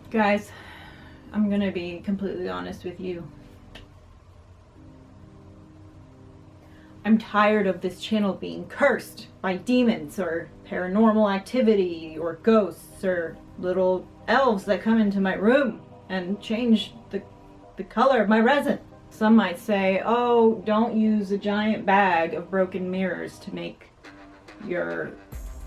Guys, I'm gonna be completely honest with you. I'm tired of this channel being cursed by demons or paranormal activity or ghosts or little elves that come into my room and change the color of my resin. Some might say, oh, don't use a giant bag of broken mirrors to make your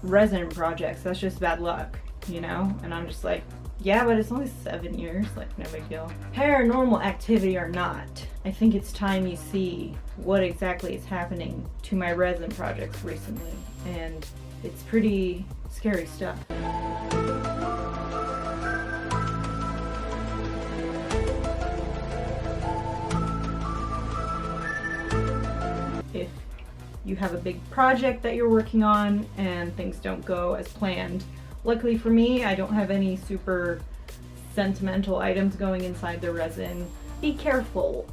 resin projects. That's just bad luck, you know? And I'm just like, yeah, but it's only 7 years, like no big deal. Paranormal activity or not, I think it's time you see what exactly is happening to my resin projects recently. And it's pretty scary stuff. If you have a big project that you're working on and things don't go as planned, luckily for me, I don't have any super sentimental items going inside the resin. Be careful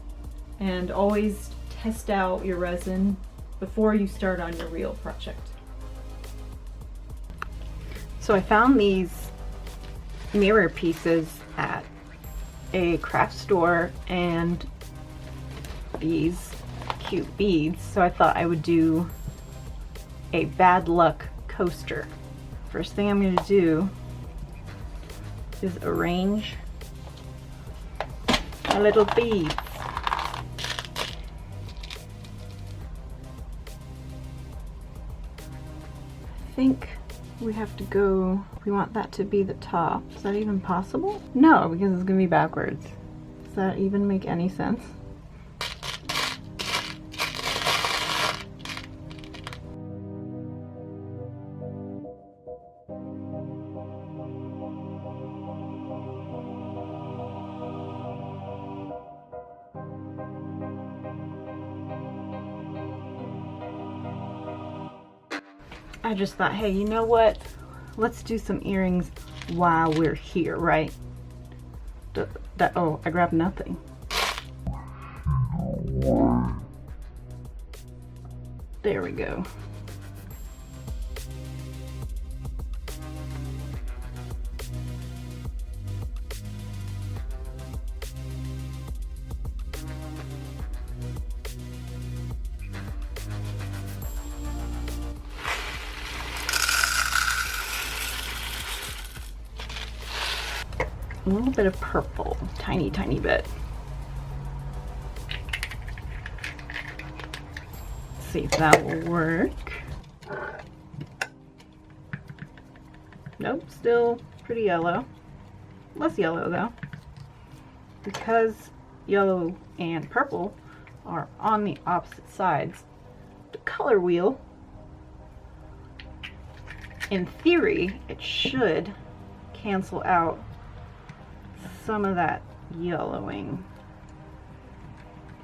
and always test out your resin before you start on your real project. So I found these mirror pieces at a craft store and these cute beads, so I thought I would do a bad luck coaster. First thing I'm going to do is arrange my little beads. I think we have to go, we want that to be the top. Is that even possible? No, because it's going to be backwards. Does that even make any sense? I just thought, hey, you know what? Let's do some earrings while we're here, right? Oh, I grabbed nothing. There we go. A little bit of purple, tiny bit. Let's see if that will work. Nope, still pretty yellow. Less yellow though. Because yellow and purple are on the opposite sides, the color wheel, in theory, it should cancel out some of that yellowing.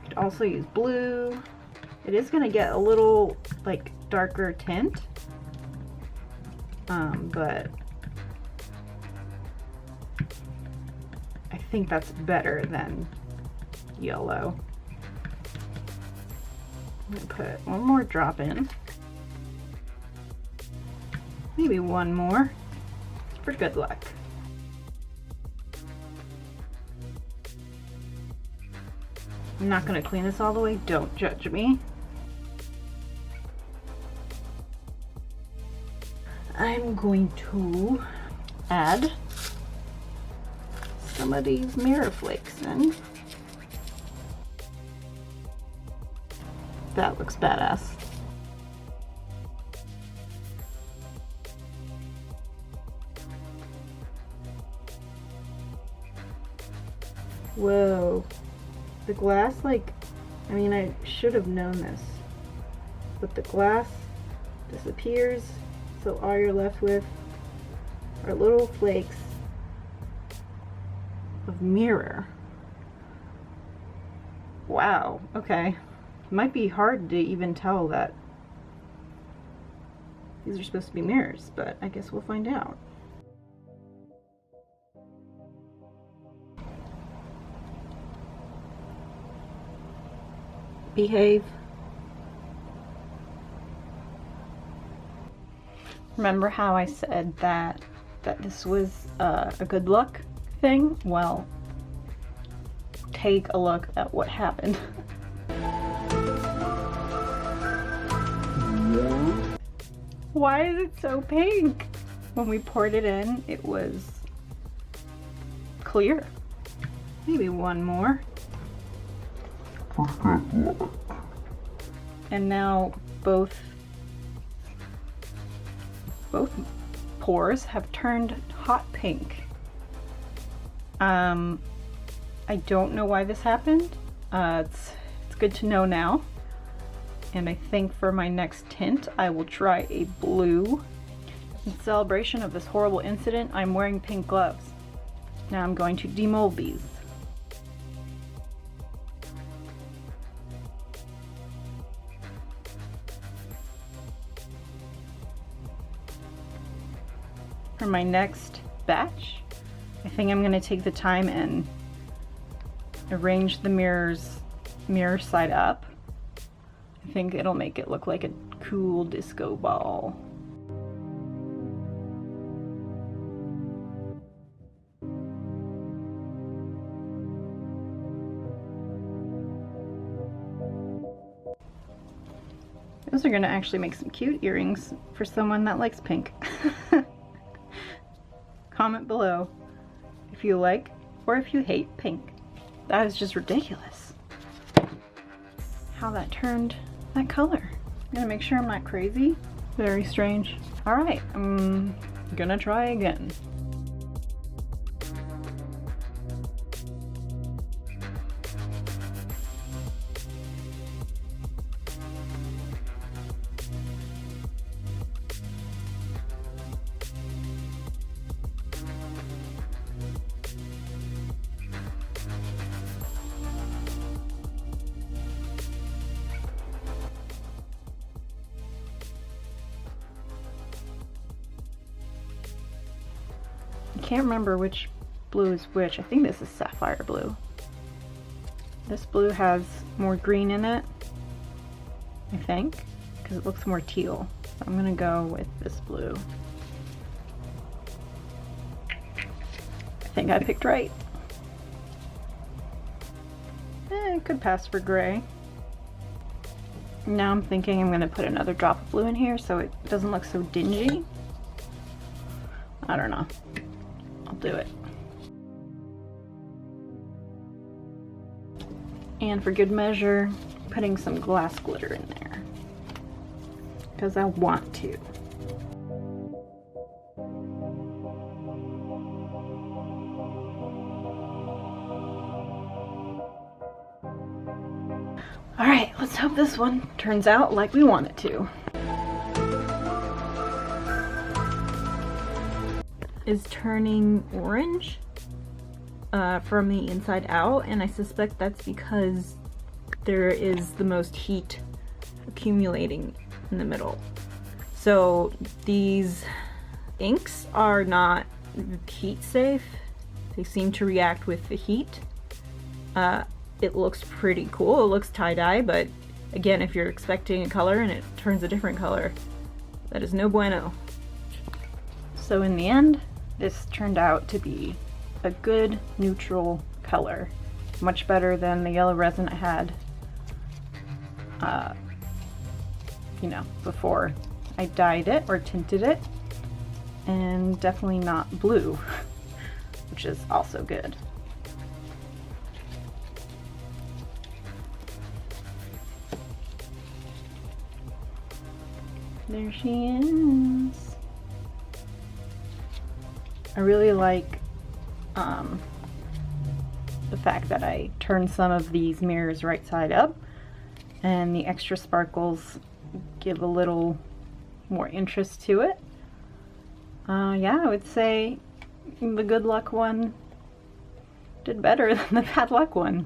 You could also use blue. It is going to get a little like darker tint, but I think that's better than yellow. I'm going to put one more drop in, maybe one more for good luck. I'm not going to clean this all the way, don't judge me. I'm going to add some of these mirror flakes in. That looks badass. Whoa. The glass, like, I mean, I should have known this, but the glass disappears, so all you're left with are little flakes of mirror. Wow, okay. It might be hard to even tell that these are supposed to be mirrors, but I guess we'll find out. Behave. Remember how I said that this was a good look? everything? Well, take a look at what happened. Why is it so pink? When we poured it in, it was clear. Maybe one more. And now both pores have turned hot pink. I don't know why this happened. It's good to know now. And I think for my next tint, I will try a blue. In celebration of this horrible incident, I'm wearing pink gloves. Now I'm going to demold these. For my next batch, I think I'm going to take the time and arrange the mirror side up. I think it'll make it look like a cool disco ball. Those are going to actually make some cute earrings for someone that likes pink. Comment below if you like or if you hate pink. That is just ridiculous. How that turned that color. I'm gonna make sure I'm not crazy. Very strange. All right, I'm gonna try again. I can't remember which blue is which. I think this is sapphire blue. This blue has more green in it, I think, because it looks more teal. So I'm gonna go with this blue. I think I picked right. It could pass for gray. Now I'm thinking I'm gonna put another drop of blue in here so it doesn't look so dingy. I don't know. I'll do it. And for good measure, putting some glass glitter in there because I want to. All right, let's hope this one turns out like we want it to. Is turning orange from the inside out, and I suspect that's because there is the most heat accumulating in the middle. So these inks are not heat safe. They seem to react with the heat. It looks pretty cool. It looks tie-dye, but again, if you're expecting a color and it turns a different color, that is no bueno. So in the end, this turned out to be a good neutral color. Much better than the yellow resin I had, you know, before I dyed it or tinted it. And definitely not blue, which is also good. There she is. I really like the fact that I turned some of these mirrors right side up, and the extra sparkles give a little more interest to it. Yeah, I would say the good luck one did better than the bad luck one.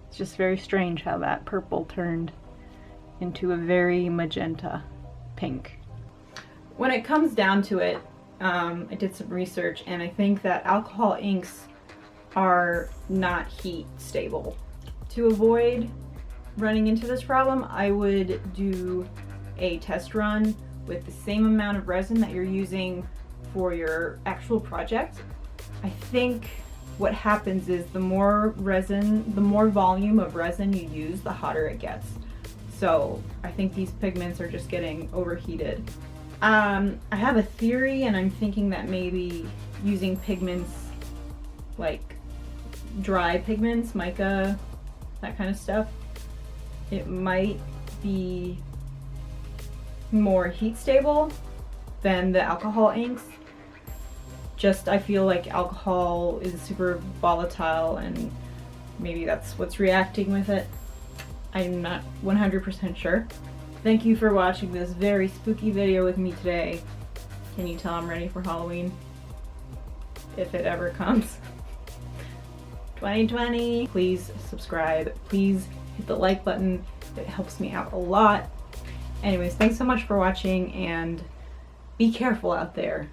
It's just very strange how that purple turned into a very magenta pink. When it comes down to it, I did some research, and I think that alcohol inks are not heat stable. To avoid running into this problem, I would do a test run with the same amount of resin that you're using for your actual project. I think what happens is the more volume of resin you use, the hotter it gets. So I think these pigments are just getting overheated. I have a theory, and I'm thinking that maybe using pigments like dry pigments, mica, that kind of stuff, it might be more heat stable than the alcohol inks. Just, I feel like alcohol is super volatile, and maybe that's what's reacting with it. I'm not 100% sure. Thank you for watching this very spooky video with me today. Can you tell I'm ready for Halloween? If it ever comes. 2020. Please subscribe. Please hit the like button. It helps me out a lot. Anyways, thanks so much for watching, and be careful out there.